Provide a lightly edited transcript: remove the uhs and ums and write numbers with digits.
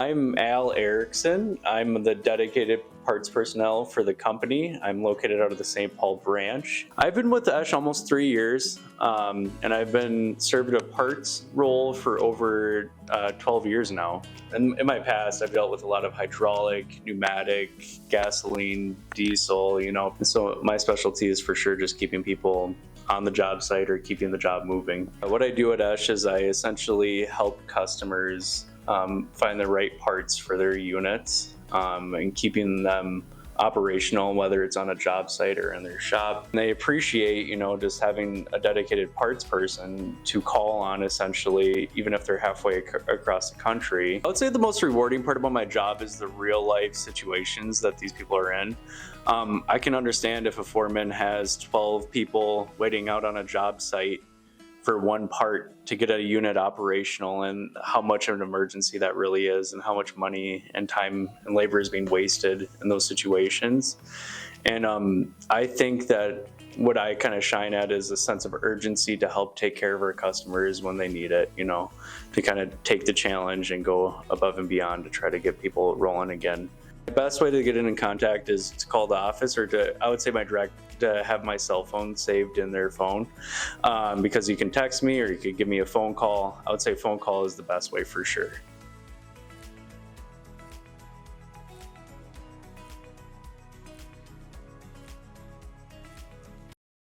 I'm Al Erickson. I'm the dedicated parts personnel for the company. I'm located out of the St. Paul branch. I've been with Esch almost 3 years, and I've been served a parts role for over 12 years now. And in my past, I've dealt with a lot of hydraulic, pneumatic, gasoline, diesel, So my specialty is for sure just keeping people on the job site or keeping the job moving. What I do at Esch is I essentially help customers find the right parts for their units and keeping them operational, whether it's on a job site or in their shop. And they appreciate, just having a dedicated parts person to call on, essentially, even if they're halfway across the country. I would say the most rewarding part about my job is the real life situations that these people are in. I can understand if a foreman has 12 people waiting out on a job site for one part to get a unit operational, and how much of an emergency that really is, and how much money and time and labor is being wasted in those situations. And I think that what I kind of shine at is a sense of urgency to help take care of our customers when they need it, to kind of take the challenge and go above and beyond to try to get people rolling again. The best way to get in contact is to call the office, or I would say to have my cell phone saved in their phone, because you can text me or you could give me a phone call. I would say phone call is the best way for sure.